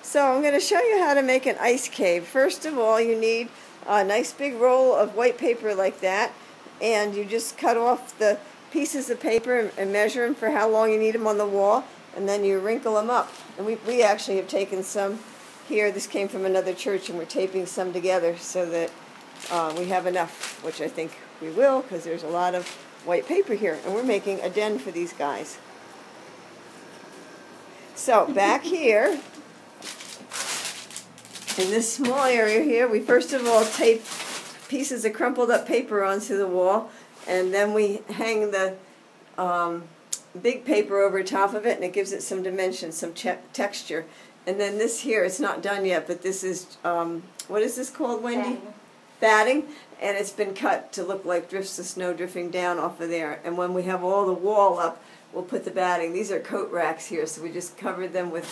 So I'm going to show you how to make an ice cave. First of all, you need a nice big roll of white paper like that, and you just cut off the pieces of paper and measure them for how long you need them on the wall, and then you wrinkle them up. And we actually have taken some here. This came from another church, and we're taping some together so that we have enough, which I think we will, because there's a lot of white paper here, and we're making a den for these guys. So back here, in this small area here, we first of all tape pieces of crumpled up paper onto the wall, and then we hang the big paper over top of it, and it gives it some dimension, some texture. And then this here, it's not done yet, but this is, what is this called, Wendy? Batting. And it's been cut to look like drifts of snow drifting down off of there. And when we have all the wall up, we'll put the batting. These are coat racks here, so we just covered them with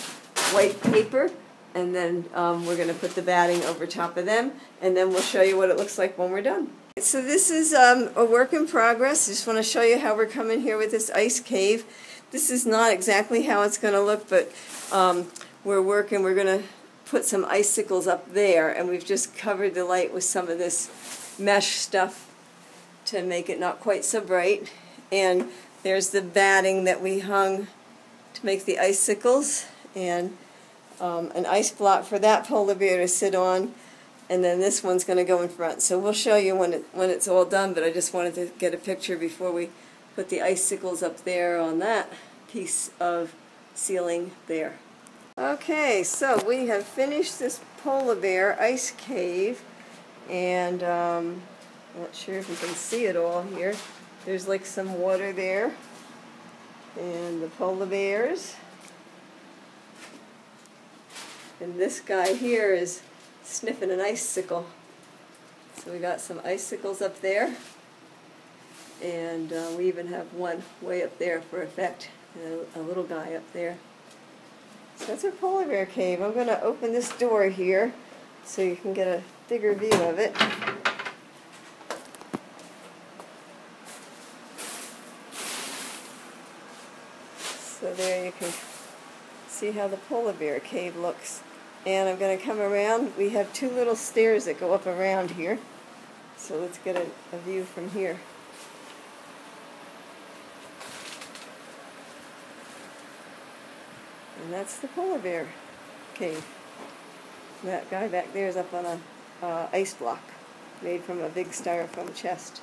white paper, and then we're going to put the batting over top of them, and then we'll show you what it looks like when we're done. So this is a work in progress. I just want to show you how we're coming here with this ice cave. This is not exactly how it's going to look, but we're going to put some icicles up there, and we've just covered the light with some of this mesh stuff to make it not quite so bright. And there's the batting that we hung to make the icicles, and an ice block for that polar bear to sit on, and then this one's going to go in front. So we'll show you when it's all done, but I just wanted to get a picture before we put the icicles up there on that piece of ceiling there. Okay, so we have finished this polar bear ice cave, and I'm not sure if you can see it all here. There's like some water there, and the polar bears. And this guy here is sniffing an icicle. So we got some icicles up there, and we even have one way up there for effect, and a little guy up there. So that's our polar bear cave. I'm going to open this door here so you can get a bigger view of it. So there you can see how the polar bear cave looks. And I'm going to come around. We have two little stairs that go up around here. So let's get a view from here. And that's the polar bear cave. That guy back there is up on a ice block made from a big styrofoam chest.